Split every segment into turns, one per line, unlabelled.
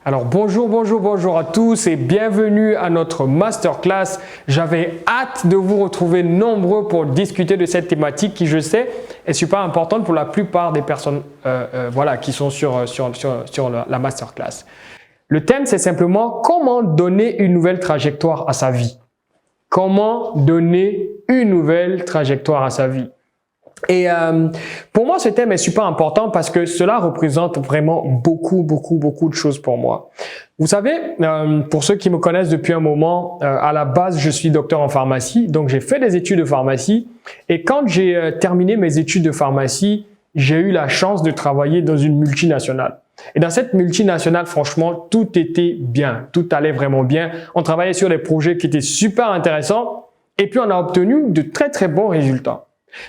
Alors bonjour à tous et bienvenue à notre masterclass. J'avais hâte de vous retrouver nombreux pour discuter de cette thématique qui, je sais, est super importante pour la plupart des personnes qui sont sur la masterclass. Le thème, c'est simplement comment donner une nouvelle trajectoire à sa vie. Comment donner une nouvelle trajectoire à sa vie. Et pour moi, ce thème est super important parce que cela représente vraiment beaucoup de choses pour moi. Vous savez, pour ceux qui me connaissent depuis un moment, à la base, je suis docteur en pharmacie, donc j'ai fait des études de pharmacie. Et quand j'ai terminé mes études de pharmacie, j'ai eu la chance de travailler dans une multinationale. Et dans cette multinationale, franchement, tout était bien, tout allait vraiment bien. On travaillait sur des projets qui étaient super intéressants et puis on a obtenu de très bons résultats.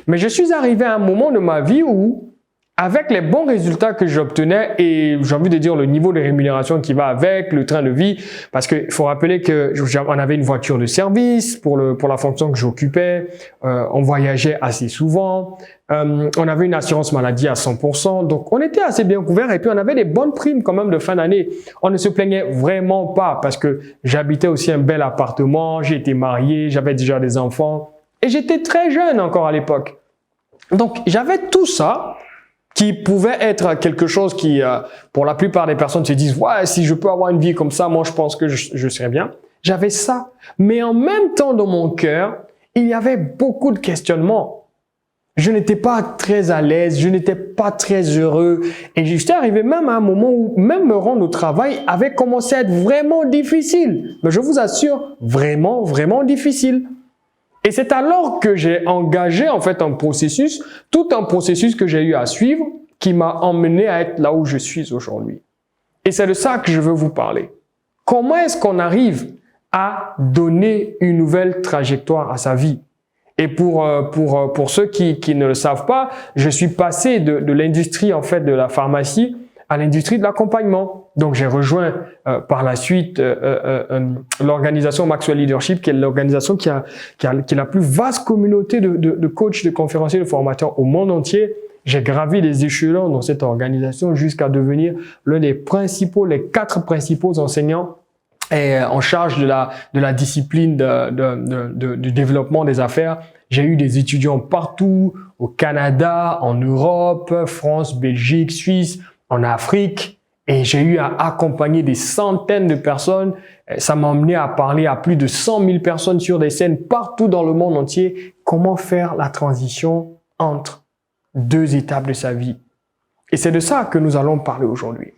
Mais je suis arrivé à un moment de ma vie où, avec les bons résultats que j'obtenais et j'ai envie de dire le niveau de rémunération qui va avec, le train de vie, parce qu'il faut rappeler que on avait une voiture de service pour la fonction que j'occupais, on voyageait assez souvent, on avait une assurance maladie à 100%, donc on était assez bien couvert et puis on avait des bonnes primes quand même de fin d'année. On ne se plaignait vraiment pas parce que j'habitais aussi un bel appartement, j'ai été marié, j'avais déjà des enfants. Et j'étais très jeune encore à l'époque. Donc, j'avais tout ça qui pouvait être quelque chose qui, pour la plupart des personnes, se disent « Ouais, si je peux avoir une vie comme ça, moi, je pense que je serais bien. » J'avais ça. Mais en même temps, dans mon cœur, il y avait beaucoup de questionnements. Je n'étais pas très à l'aise, je n'étais pas très heureux. Et j'étais arrivé même à un moment où même me rendre au travail avait commencé à être vraiment difficile. Mais je vous assure, vraiment difficile. Et c'est alors que j'ai engagé en fait un processus, tout un processus que j'ai eu à suivre qui m'a emmené à être là où je suis aujourd'hui. Et c'est de ça que je veux vous parler. Comment est-ce qu'on arrive à donner une nouvelle trajectoire à sa vie? Et pour ceux qui ne le savent pas, je suis passé de l'industrie en fait de la pharmacie à l'industrie de l'accompagnement. Donc, j'ai rejoint par la suite l'organisation Maxwell Leadership, qui est l'organisation qui a la plus vaste communauté de coachs, de conférenciers, de formateurs au monde entier. J'ai gravi les échelons dans cette organisation jusqu'à devenir l'un des principaux, les 4 principaux enseignants en charge de la discipline du développement des affaires. J'ai eu des étudiants partout, au Canada, en Europe, France, Belgique, Suisse, en Afrique, et j'ai eu à accompagner des centaines de personnes. Ça m'a amené à parler à plus de 100 000 personnes sur des scènes partout dans le monde entier. Comment faire la transition entre 2 étapes de sa vie. Et c'est de ça que nous allons parler aujourd'hui.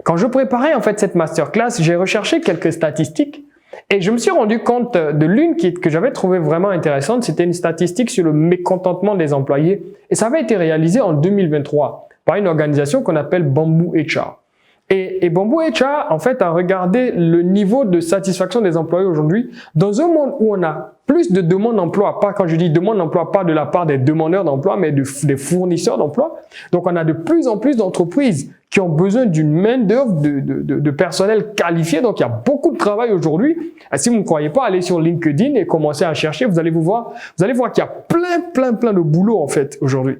Quand je préparais en fait cette masterclass, j'ai recherché quelques statistiques et je me suis rendu compte de l'une que j'avais trouvée vraiment intéressante. C'était une statistique sur le mécontentement des employés et ça avait été réalisé en 2023. Par une organisation qu'on appelle Bamboo HR. Et Bamboo HR, en fait, a regardé le niveau de satisfaction des employés aujourd'hui dans un monde où on a plus de demandes d'emploi, pas quand je dis demande d'emploi, pas de la part des demandeurs d'emploi, mais des fournisseurs d'emploi. Donc, on a de plus en plus d'entreprises qui ont besoin d'une main-d'œuvre de personnel qualifié. Donc, il y a beaucoup de travail aujourd'hui. Et si vous ne croyez pas, allez sur LinkedIn et commencez à chercher. Vous allez voir qu'il y a plein de boulot, en fait, aujourd'hui.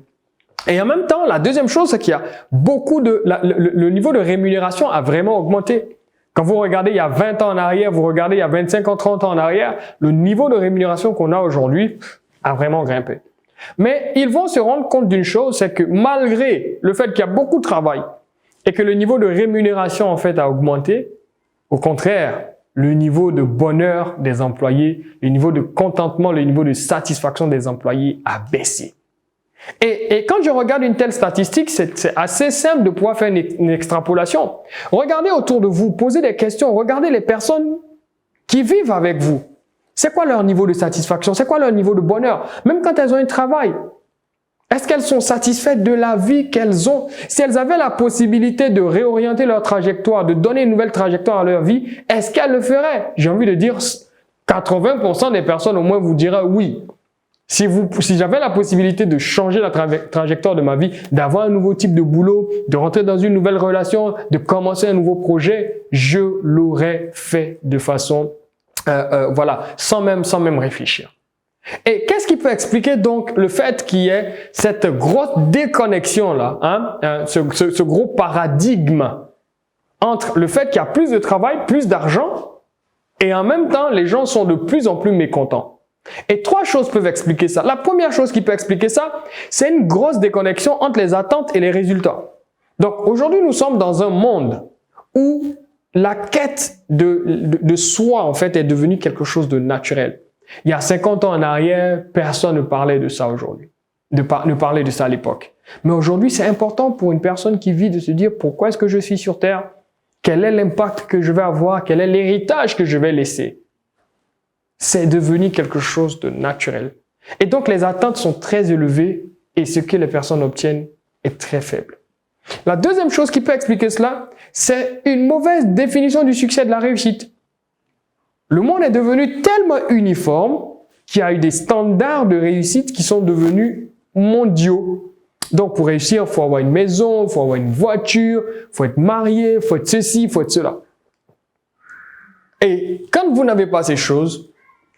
Et en même temps, la deuxième chose, c'est qu'il y a le niveau de rémunération a vraiment augmenté. Quand vous regardez il y a 20 ans en arrière, vous regardez il y a 25 ans, 30 ans en arrière, le niveau de rémunération qu'on a aujourd'hui a vraiment grimpé. Mais ils vont se rendre compte d'une chose, c'est que malgré le fait qu'il y a beaucoup de travail et que le niveau de rémunération en fait a augmenté, au contraire, le niveau de bonheur des employés, le niveau de contentement, le niveau de satisfaction des employés a baissé. Et quand je regarde une telle statistique, c'est assez simple de pouvoir faire une extrapolation. Regardez autour de vous, posez des questions, regardez les personnes qui vivent avec vous. C'est quoi leur niveau de satisfaction? C'est quoi leur niveau de bonheur? Même quand elles ont un travail, est-ce qu'elles sont satisfaites de la vie qu'elles ont? Si elles avaient la possibilité de réorienter leur trajectoire, de donner une nouvelle trajectoire à leur vie, est-ce qu'elles le feraient? J'ai envie de dire 80% des personnes au moins vous diraient oui. Si j'avais la possibilité de changer la trajectoire de ma vie, d'avoir un nouveau type de boulot, de rentrer dans une nouvelle relation, de commencer un nouveau projet, je l'aurais fait de façon, sans même réfléchir. Et qu'est-ce qui peut expliquer donc le fait qu'il y ait cette grosse déconnexion là, ce gros paradigme entre le fait qu'il y a plus de travail, plus d'argent, et en même temps, les gens sont de plus en plus mécontents. Et 3 choses peuvent expliquer ça. La première chose qui peut expliquer ça, c'est une grosse déconnexion entre les attentes et les résultats. Donc aujourd'hui, nous sommes dans un monde où la quête de soi, en fait, est devenue quelque chose de naturel. Il y a 50 ans en arrière, personne ne parlait de ça aujourd'hui, ne parlait de ça à l'époque. Mais aujourd'hui, c'est important pour une personne qui vit de se dire pourquoi est-ce que je suis sur Terre? Quel est l'impact que je vais avoir? Quel est l'héritage que je vais laisser? C'est devenu quelque chose de naturel. Et donc, les attentes sont très élevées et ce que les personnes obtiennent est très faible. La deuxième chose qui peut expliquer cela, c'est une mauvaise définition du succès de la réussite. Le monde est devenu tellement uniforme qu'il y a eu des standards de réussite qui sont devenus mondiaux. Donc, pour réussir, il faut avoir une maison, il faut avoir une voiture, il faut être marié, il faut être ceci, il faut être cela. Et quand vous n'avez pas ces choses,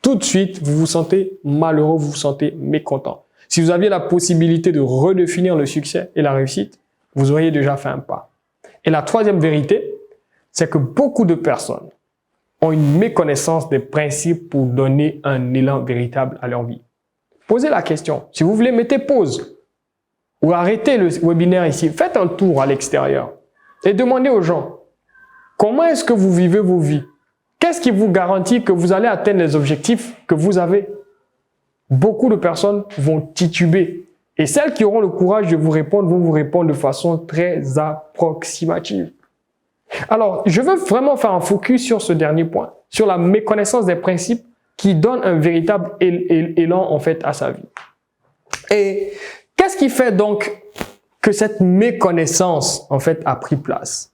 tout de suite, vous vous sentez malheureux, vous vous sentez mécontent. Si vous aviez la possibilité de redéfinir le succès et la réussite, vous auriez déjà fait un pas. Et la troisième vérité, c'est que beaucoup de personnes ont une méconnaissance des principes pour donner un élan véritable à leur vie. Posez la question. Si vous voulez, mettez pause ou arrêtez le webinaire ici. Faites un tour à l'extérieur et demandez aux gens comment est-ce que vous vivez vos vies? Qu'est-ce qui vous garantit que vous allez atteindre les objectifs que vous avez? Beaucoup de personnes vont tituber. Et celles qui auront le courage de vous répondre vont vous répondre de façon très approximative. Alors, je veux vraiment faire un focus sur ce dernier point, sur la méconnaissance des principes qui donne un véritable élan en fait à sa vie. Et qu'est-ce qui fait donc que cette méconnaissance en fait a pris place?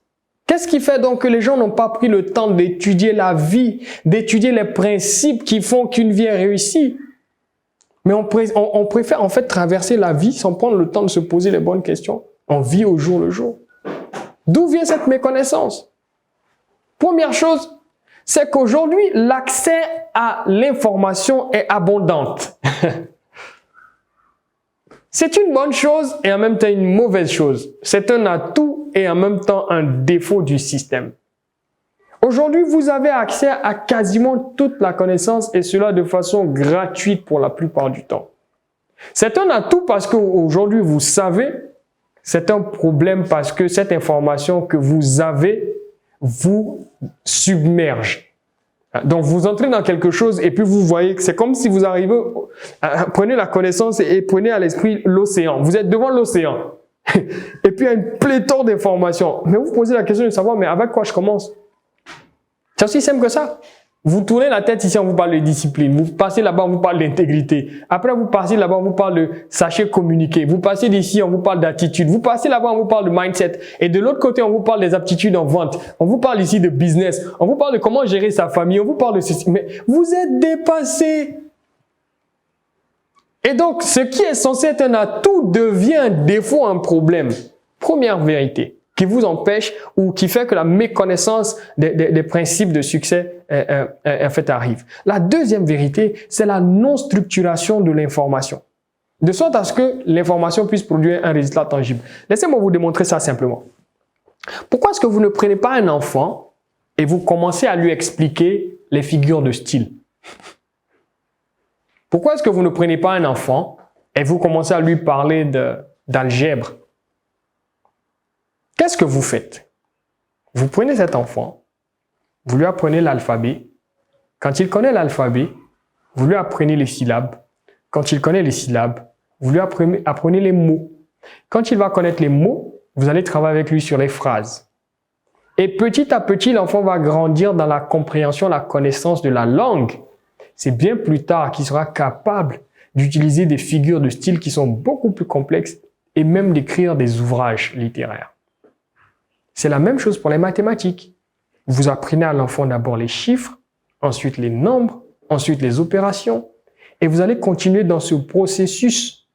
Qu'est-ce qui fait donc que les gens n'ont pas pris le temps d'étudier la vie, d'étudier les principes qui font qu'une vie est réussie? Mais on préfère en fait traverser la vie sans prendre le temps de se poser les bonnes questions. On vit au jour le jour. D'où vient cette méconnaissance? Première chose, c'est qu'aujourd'hui, l'accès à l'information est abondante. C'est une bonne chose et en même temps une mauvaise chose. C'est un atout et en même temps un défaut du système. Aujourd'hui, vous avez accès à quasiment toute la connaissance et cela de façon gratuite pour la plupart du temps. C'est un atout parce qu'aujourd'hui, vous savez, c'est un problème parce que cette information que vous avez vous submerge. Donc, vous entrez dans quelque chose et puis vous voyez que c'est comme si vous arrivez, prenez la connaissance et prenez à l'esprit l'océan. Vous êtes devant l'océan et puis il y a une pléthore d'informations. Mais vous vous posez la question de savoir, mais avec quoi je commence? C'est aussi simple que ça. Vous tournez la tête ici, on vous parle de discipline. Vous passez là-bas, on vous parle d'intégrité. Après, vous passez là-bas, on vous parle de sachez communiquer. Vous passez d'ici, on vous parle d'attitude. Vous passez là-bas, on vous parle de mindset. Et de l'autre côté, on vous parle des aptitudes en vente. On vous parle ici de business. On vous parle de comment gérer sa famille. On vous parle de ceci. Mais vous êtes dépassé. Et donc, ce qui est censé être un atout devient un défaut, un problème. Première vérité qui vous empêche ou qui fait que la méconnaissance des principes de succès en fait arrive. La deuxième vérité, c'est la non-structuration de l'information. De sorte à ce que l'information puisse produire un résultat tangible. Laissez-moi vous démontrer ça simplement. Pourquoi est-ce que vous ne prenez pas un enfant et vous commencez à lui expliquer les figures de style? Pourquoi est-ce que vous ne prenez pas un enfant et vous commencez à lui parler d'algèbre? Qu'est-ce que vous faites? Vous prenez cet enfant, vous lui apprenez l'alphabet. Quand il connaît l'alphabet, vous lui apprenez les syllabes. Quand il connaît les syllabes, vous lui apprenez les mots. Quand il va connaître les mots, vous allez travailler avec lui sur les phrases. Et petit à petit, l'enfant va grandir dans la compréhension, la connaissance de la langue. C'est bien plus tard qu'il sera capable d'utiliser des figures de style qui sont beaucoup plus complexes et même d'écrire des ouvrages littéraires. C'est la même chose pour les mathématiques. Vous apprenez à l'enfant d'abord les chiffres, ensuite les nombres, ensuite les opérations, et vous allez continuer dans ce processus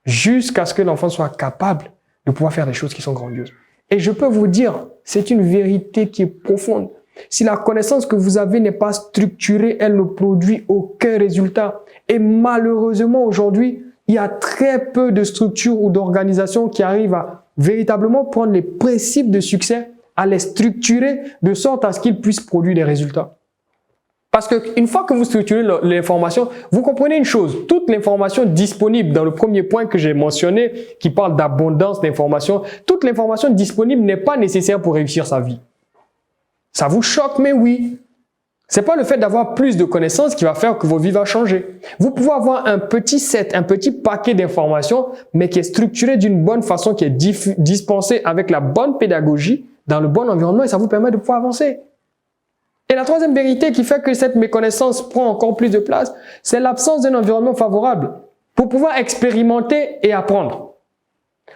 jusqu'à ce que l'enfant soit capable de pouvoir faire des choses qui sont grandioses. Et je peux vous dire, c'est une vérité qui est profonde. Si la connaissance que vous avez n'est pas structurée, elle ne produit aucun résultat. Et malheureusement, aujourd'hui, il y a très peu de structures ou d'organisations qui arrivent à véritablement prendre les principes de succès à les structurer de sorte à ce qu'ils puissent produire des résultats. Parce qu'une fois que vous structurez l'information, vous comprenez une chose, toute l'information disponible dans le premier point que j'ai mentionné, qui parle d'abondance d'informations, toute l'information disponible n'est pas nécessaire pour réussir sa vie. Ça vous choque, mais oui. C'est pas le fait d'avoir plus de connaissances qui va faire que votre vie va changer. Vous pouvez avoir un petit set, un petit paquet d'informations, mais qui est structuré d'une bonne façon, qui est dispensé avec la bonne pédagogie, dans le bon environnement, et ça vous permet de pouvoir avancer. Et la troisième vérité qui fait que cette méconnaissance prend encore plus de place, c'est l'absence d'un environnement favorable pour pouvoir expérimenter et apprendre.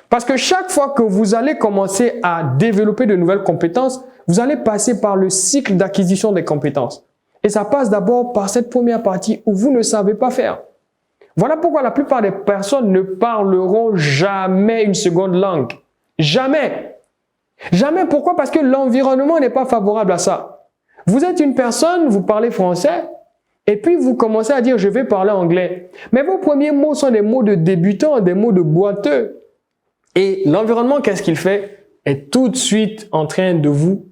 Parce que chaque fois que vous allez commencer à développer de nouvelles compétences, vous allez passer par le cycle d'acquisition des compétences. Et ça passe d'abord par cette première partie où vous ne savez pas faire. Voilà pourquoi la plupart des personnes ne parleront jamais une seconde langue. Jamais. Jamais. Pourquoi? Parce que l'environnement n'est pas favorable à ça. Vous êtes une personne, vous parlez français, et puis vous commencez à dire « je vais parler anglais ». Mais vos premiers mots sont des mots de débutant, des mots de boiteux. Et l'environnement, qu'est-ce qu'il fait? Est tout de suite en train de vous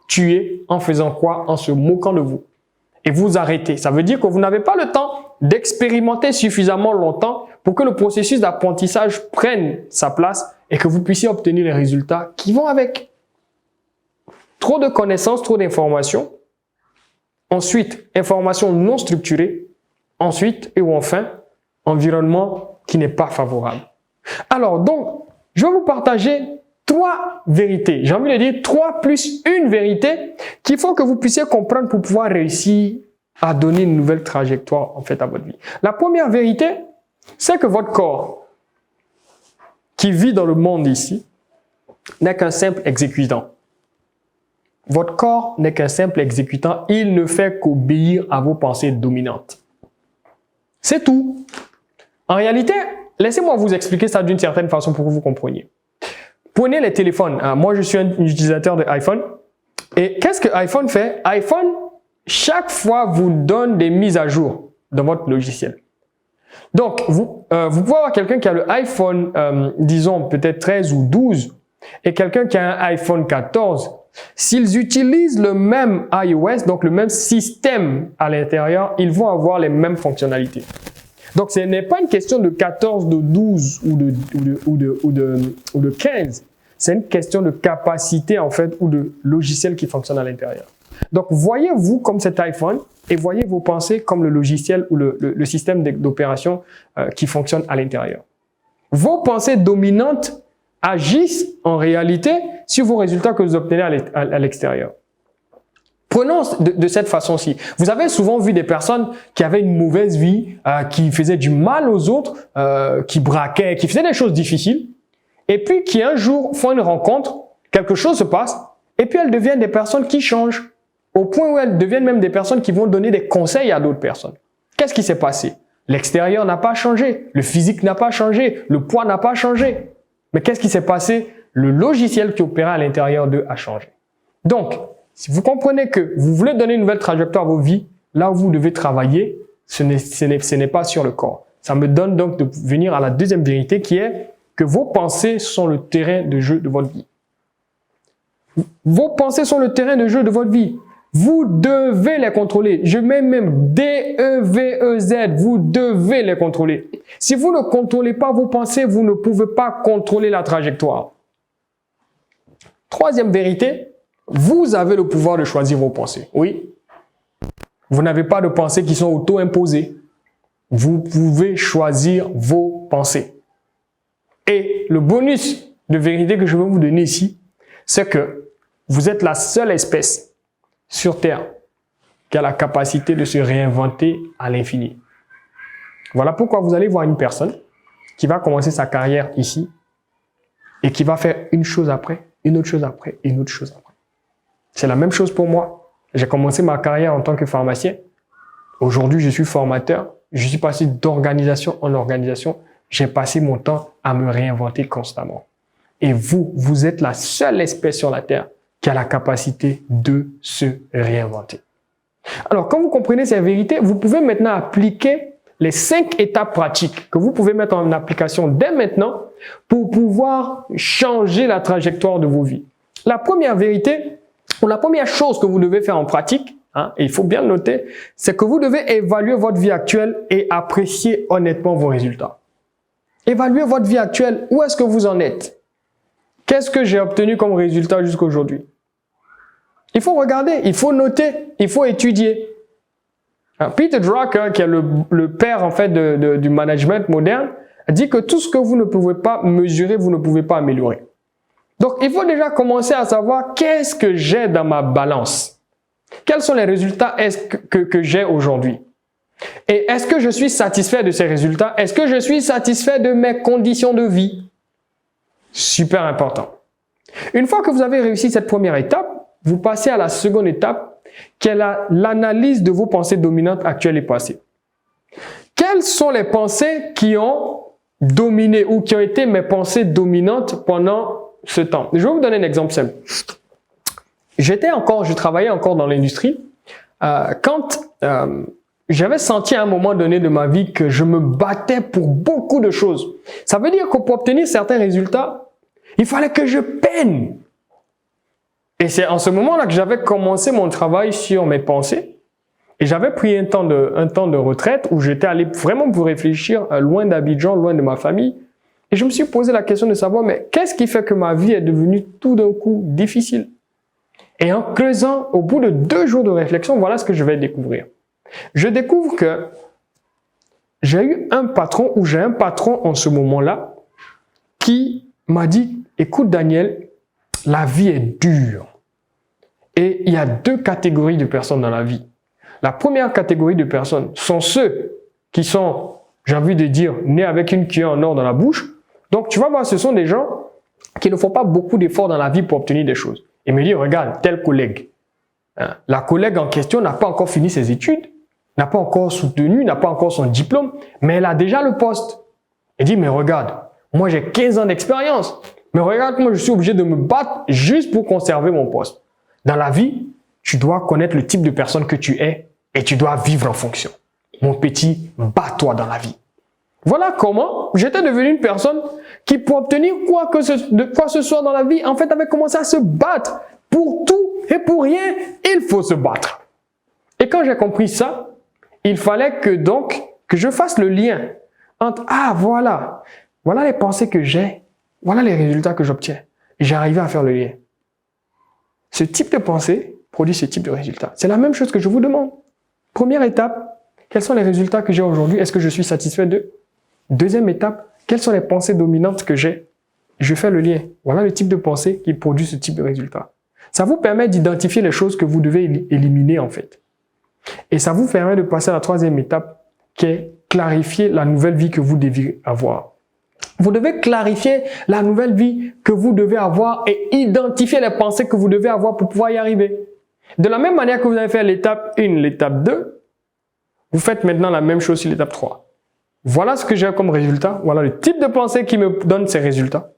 tuer en faisant quoi? En se moquant de vous. Et vous arrêtez. Ça veut dire que vous n'avez pas le temps d'expérimenter suffisamment longtemps pour que le processus d'apprentissage prenne sa place et que vous puissiez obtenir les résultats qui vont avec. Trop de connaissances, trop d'informations. Ensuite, informations non structurées. Ensuite, et enfin, environnement qui n'est pas favorable. Alors, donc, je vais vous partager 3 vérités. J'ai envie de dire 3 plus une vérité qu'il faut que vous puissiez comprendre pour pouvoir réussir à donner une nouvelle trajectoire, en fait, à votre vie. La première vérité, c'est que votre corps, qui vit dans le monde ici, n'est qu'un simple exécutant. Votre corps n'est qu'un simple exécutant, il ne fait qu'obéir à vos pensées dominantes. C'est tout. En réalité, laissez-moi vous expliquer ça d'une certaine façon pour que vous compreniez. Prenez les téléphones. Moi, je suis un utilisateur de iPhone. Et qu'est-ce que iPhone fait? iPhone, chaque fois, vous donne des mises à jour dans votre logiciel. Donc, vous pouvez avoir quelqu'un qui a le iPhone, disons peut-être 13 ou 12, et quelqu'un qui a un iPhone 14. S'ils utilisent le même iOS, donc le même système à l'intérieur, ils vont avoir les mêmes fonctionnalités. Donc, ce n'est pas une question de 14, de 12 ou de 15. C'est une question de capacité, en fait, ou de logiciel qui fonctionne à l'intérieur. Donc, voyez-vous comme cet iPhone et voyez vos pensées comme le logiciel ou le système d'opération qui fonctionne à l'intérieur. Vos pensées dominantes agissent en réalité sur vos résultats que vous obtenez à l'extérieur. Prenons de cette façon-ci. Vous avez souvent vu des personnes qui avaient une mauvaise vie, qui faisaient du mal aux autres, qui braquaient, qui faisaient des choses difficiles, et puis qui un jour font une rencontre, quelque chose se passe, et puis elles deviennent des personnes qui changent, au point où elles deviennent même des personnes qui vont donner des conseils à d'autres personnes. Qu'est-ce qui s'est passé? L'extérieur n'a pas changé, le physique n'a pas changé, le poids n'a pas changé. Mais qu'est-ce qui s'est passé? Le logiciel qui opérait à l'intérieur d'eux a changé. Donc, si vous comprenez que vous voulez donner une nouvelle trajectoire à vos vies, là où vous devez travailler, ce n'est pas sur le corps. Ça me donne donc de venir à la deuxième vérité qui est que vos pensées sont le terrain de jeu de votre vie. Vos pensées sont le terrain de jeu de votre vie. Vous devez les contrôler. Je mets même D-E-V-E-Z. Vous devez les contrôler. Si vous ne contrôlez pas vos pensées, vous ne pouvez pas contrôler la trajectoire. Troisième vérité, vous avez le pouvoir de choisir vos pensées. Oui. Vous n'avez pas de pensées qui sont auto-imposées. Vous pouvez choisir vos pensées. Et le bonus de vérité que je veux vous donner ici, c'est que vous êtes la seule espèce sur Terre qui a la capacité de se réinventer à l'infini. Voilà pourquoi vous allez voir une personne qui va commencer sa carrière ici et qui va faire une chose après, une autre chose après, une autre chose après. C'est la même chose pour moi. J'ai commencé ma carrière en tant que pharmacien. Aujourd'hui, je suis formateur. Je suis passé d'organisation en organisation. J'ai passé mon temps à me réinventer constamment. Et vous êtes la seule espèce sur la Terre qui a la capacité de se réinventer. Alors, quand vous comprenez ces vérités, vous pouvez maintenant appliquer les 5 étapes pratiques que vous pouvez mettre en application dès maintenant pour pouvoir changer la trajectoire de vos vies. La première vérité, ou la première chose que vous devez faire en pratique, et il faut bien le noter, c'est que vous devez évaluer votre vie actuelle et apprécier honnêtement vos résultats. Évaluez votre vie actuelle. Où est-ce que vous en êtes? Qu'est-ce que j'ai obtenu comme résultat jusqu'à aujourd'hui? Il faut regarder, il faut noter, il faut étudier. Peter Drucker, qui est le père en fait du management moderne, dit que tout ce que vous ne pouvez pas mesurer, vous ne pouvez pas améliorer. Donc, il faut déjà commencer à savoir qu'est-ce que j'ai dans ma balance. Quels sont les résultats que j'ai aujourd'hui? Et est-ce que je suis satisfait de ces résultats? Est-ce que je suis satisfait de mes conditions de vie? Super important. Une fois que vous avez réussi cette première étape, vous passez à la seconde étape, qui est l'analyse de vos pensées dominantes actuelles et passées. Quelles sont les pensées qui ont dominé ou qui ont été mes pensées dominantes pendant ce temps? Je vais vous donner un exemple simple. Je travaillais encore dans l'industrie quand j'avais senti à un moment donné de ma vie que je me battais pour beaucoup de choses. Ça veut dire que pour obtenir certains résultats, il fallait que je peine. Et c'est en ce moment-là que j'avais commencé mon travail sur mes pensées. Et j'avais pris un temps de retraite où j'étais allé vraiment pour réfléchir loin d'Abidjan, loin de ma famille. Et je me suis posé la question de savoir, mais qu'est-ce qui fait que ma vie est devenue tout d'un coup difficile? Et en creusant, au bout de 2 jours de réflexion, voilà ce que je vais découvrir. Je découvre que j'ai eu un patron, ou j'ai un patron en ce moment-là, qui m'a dit, écoute Daniel, la vie est dure. Et il y a 2 catégories de personnes dans la vie. La première catégorie de personnes sont ceux qui sont, j'ai envie de dire, nés avec une cuillère en or dans la bouche. Donc, tu vas voir, ce sont des gens qui ne font pas beaucoup d'efforts dans la vie pour obtenir des choses. Il me dit, regarde, tel collègue. La collègue en question n'a pas encore fini ses études, n'a pas encore soutenu, n'a pas encore son diplôme, mais elle a déjà le poste. Il dit, mais regarde, moi j'ai 15 ans d'expérience, mais regarde comment je suis obligé de me battre juste pour conserver mon poste. Dans la vie, tu dois connaître le type de personne que tu es et tu dois vivre en fonction. Mon petit, bats-toi dans la vie. Voilà comment j'étais devenu une personne qui, pour obtenir quoi que ce soit dans la vie, en fait, avait commencé à se battre. Pour tout et pour rien, il faut se battre. Et quand j'ai compris ça, il fallait que je fasse le lien entre, voilà les pensées que j'ai, voilà les résultats que j'obtiens. Et j'arrivais à faire le lien. Ce type de pensée produit ce type de résultat. C'est la même chose que je vous demande. Première étape, quels sont les résultats que j'ai aujourd'hui? Est-ce que je suis satisfait d'eux? Deuxième étape, quelles sont les pensées dominantes que j'ai? Je fais le lien. Voilà le type de pensée qui produit ce type de résultat. Ça vous permet d'identifier les choses que vous devez éliminer en fait. Et ça vous permet de passer à la troisième étape qui est clarifier la nouvelle vie que vous devez avoir. Vous devez clarifier la nouvelle vie que vous devez avoir et identifier les pensées que vous devez avoir pour pouvoir y arriver. De la même manière que vous avez fait l'étape 1, l'étape 2, vous faites maintenant la même chose sur l'étape 3. Voilà ce que j'ai comme résultat. Voilà le type de pensée qui me donne ces résultats.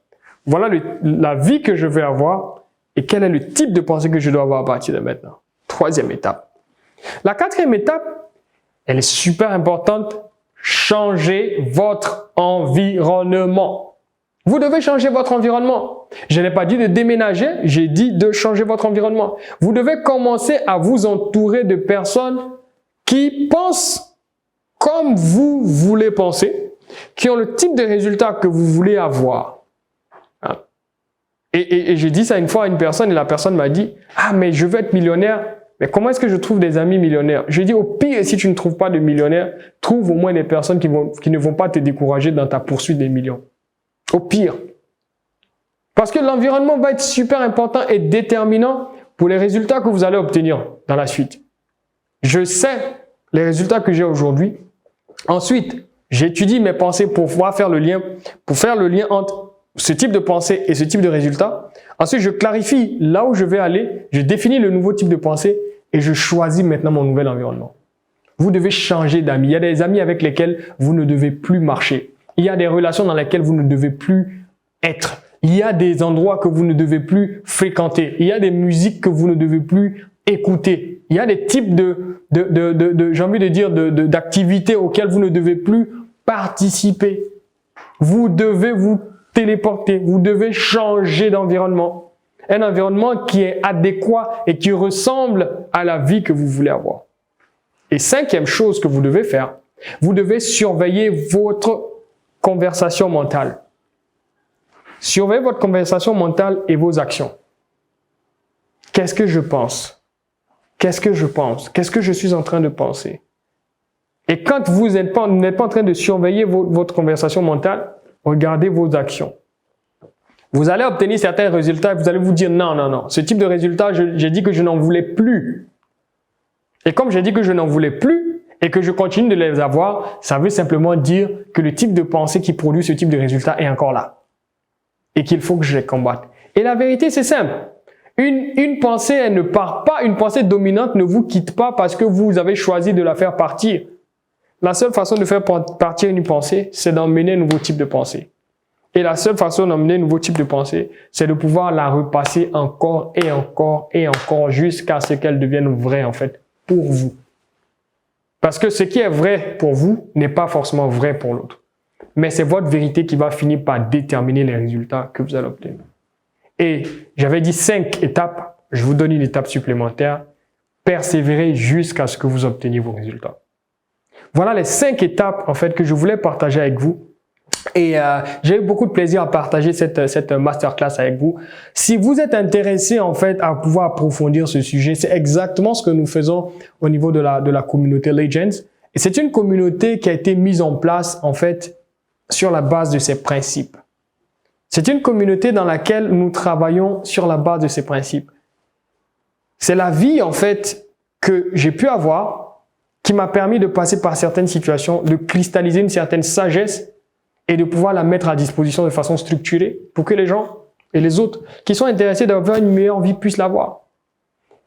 Voilà la vie que je vais avoir et quel est le type de pensée que je dois avoir à partir de maintenant. Troisième étape. La quatrième étape, elle est super importante. Changez votre environnement. Vous devez changer votre environnement. Je n'ai pas dit de déménager, j'ai dit de changer votre environnement. Vous devez commencer à vous entourer de personnes qui pensent comme vous voulez penser, qui ont le type de résultat que vous voulez avoir. Et j'ai dit ça une fois à une personne et la personne m'a dit « Ah, mais je veux être millionnaire. Mais comment est-ce que je trouve des amis millionnaires ?» Je dis au pire, si tu ne trouves pas de millionnaires, trouve au moins des personnes qui ne vont pas te décourager dans ta poursuite des millions. Au pire. Parce que l'environnement va être super important et déterminant pour les résultats que vous allez obtenir dans la suite. Je sais les résultats que j'ai aujourd'hui. Ensuite, j'étudie mes pensées pour pouvoir faire le lien entre ce type de pensée et ce type de résultat. Ensuite, je clarifie là où je vais aller, je définis le nouveau type de pensée et je choisis maintenant mon nouvel environnement. Vous devez changer d'amis. Il y a des amis avec lesquels vous ne devez plus marcher. Il y a des relations dans lesquelles vous ne devez plus être. Il y a des endroits que vous ne devez plus fréquenter. Il y a des musiques que vous ne devez plus écouter. Il y a des types j'ai envie de dire, d'activités auxquelles vous ne devez plus participer. Vous devez vous téléporter. Vous devez changer d'environnement. Un environnement qui est adéquat et qui ressemble à la vie que vous voulez avoir. Et cinquième chose que vous devez faire, vous devez surveiller votre conversation mentale. Surveillez votre conversation mentale et vos actions. Qu'est-ce que je pense? Qu'est-ce que je pense? Qu'est-ce que je suis en train de penser? Et quand vous n'êtes pas en train de surveiller votre conversation mentale, regardez vos actions. Vous allez obtenir certains résultats et vous allez vous dire non, non, non, ce type de résultat, j'ai dit que je n'en voulais plus. Et comme j'ai dit que je n'en voulais plus et que je continue de les avoir, ça veut simplement dire que le type de pensée qui produit ce type de résultat est encore là. Et qu'il faut que je les combatte. Et la vérité, c'est simple. Une pensée, elle ne part pas, une pensée dominante ne vous quitte pas parce que vous avez choisi de la faire partir. La seule façon de faire partir une pensée, c'est d'emmener un nouveau type de pensée. Et la seule façon d'emmener un nouveau type de pensée, c'est de pouvoir la repasser encore et encore et encore jusqu'à ce qu'elle devienne vraie en fait pour vous. Parce que ce qui est vrai pour vous n'est pas forcément vrai pour l'autre. Mais c'est votre vérité qui va finir par déterminer les résultats que vous allez obtenir. Et j'avais dit 5 étapes, je vous donne une étape supplémentaire. Persévérez jusqu'à ce que vous obteniez vos résultats. Voilà les 5 étapes en fait que je voulais partager avec vous. Et j'ai eu beaucoup de plaisir à partager cette masterclass avec vous. Si vous êtes intéressé en fait à pouvoir approfondir ce sujet, c'est exactement ce que nous faisons au niveau de la communauté Legends. Et c'est une communauté qui a été mise en place en fait sur la base de ces principes. C'est une communauté dans laquelle nous travaillons sur la base de ces principes. C'est la vie en fait que j'ai pu avoir qui m'a permis de passer par certaines situations, de cristalliser une certaine sagesse et de pouvoir la mettre à disposition de façon structurée pour que les gens et les autres qui sont intéressés d'avoir une meilleure vie puissent l'avoir.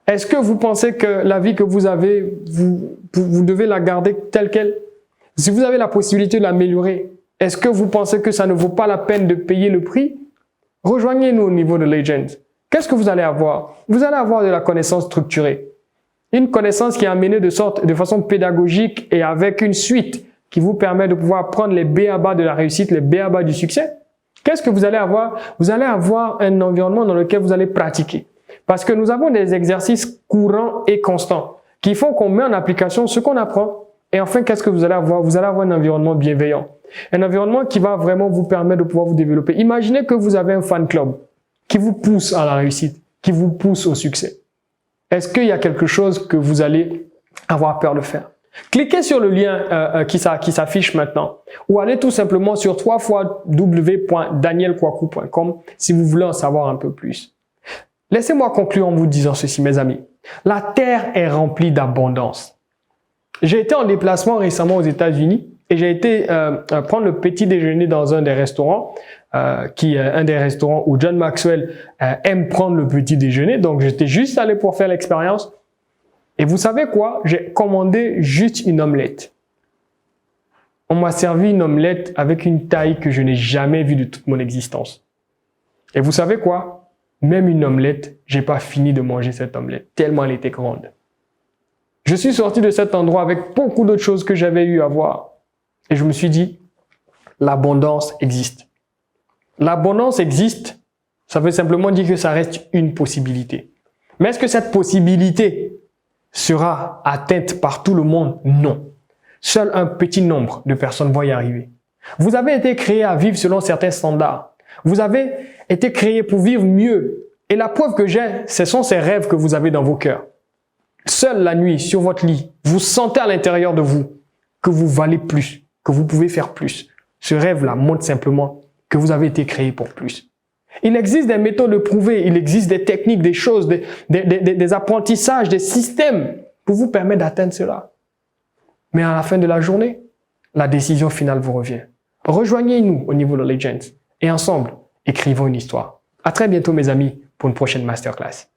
Est-ce que vous pensez que la vie que vous avez, vous devez la garder telle qu'elle? Si vous avez la possibilité de l'améliorer, est-ce que vous pensez que ça ne vaut pas la peine de payer le prix? Rejoignez-nous au niveau de Legends. Qu'est-ce que vous allez avoir? Vous allez avoir de la connaissance structurée. Une connaissance qui est amenée de façon pédagogique et avec une suite qui vous permet de pouvoir prendre les b.a.-ba de la réussite, les b.a.-ba du succès. Qu'est-ce que vous allez avoir? Vous allez avoir un environnement dans lequel vous allez pratiquer. Parce que nous avons des exercices courants et constants qui font qu'on met en application ce qu'on apprend. Et enfin, qu'est-ce que vous allez avoir? Vous allez avoir un environnement bienveillant. Un environnement qui va vraiment vous permettre de pouvoir vous développer. Imaginez que vous avez un fan club qui vous pousse à la réussite, qui vous pousse au succès. Est-ce qu'il y a quelque chose que vous allez avoir peur de faire? Cliquez sur le lien qui s'affiche maintenant ou allez tout simplement sur www.danielkwaku.com si vous voulez en savoir un peu plus. Laissez-moi conclure en vous disant ceci, mes amis. La terre est remplie d'abondance. J'ai été en déplacement récemment aux États-Unis et j'ai été prendre le petit déjeuner dans un des restaurants, qui est un des restaurants où John Maxwell aime prendre le petit déjeuner. Donc, j'étais juste allé pour faire l'expérience. Et vous savez quoi? J'ai commandé juste une omelette. On m'a servi une omelette avec une taille que je n'ai jamais vue de toute mon existence. Et vous savez quoi? Même une omelette, j'ai pas fini de manger cette omelette, tellement elle était grande. Je suis sorti de cet endroit avec beaucoup d'autres choses que j'avais eu à voir. Et je me suis dit, l'abondance existe. L'abondance existe, ça veut simplement dire que ça reste une possibilité. Mais est-ce que cette possibilité sera atteinte par tout le monde? Non. Seul un petit nombre de personnes vont y arriver. Vous avez été créé à vivre selon certains standards. Vous avez été créé pour vivre mieux. Et la preuve que j'ai, ce sont ces rêves que vous avez dans vos cœurs. Seule la nuit, sur votre lit, vous sentez à l'intérieur de vous que vous valez plus, que vous pouvez faire plus. Ce rêve-là montre simplement que vous avez été créé pour plus. Il existe des méthodes de prouver, il existe des techniques, des choses, des apprentissages, des systèmes pour vous permettre d'atteindre cela. Mais à la fin de la journée, la décision finale vous revient. Rejoignez-nous au niveau de Legends et ensemble, écrivons une histoire. À très bientôt mes amis pour une prochaine masterclass.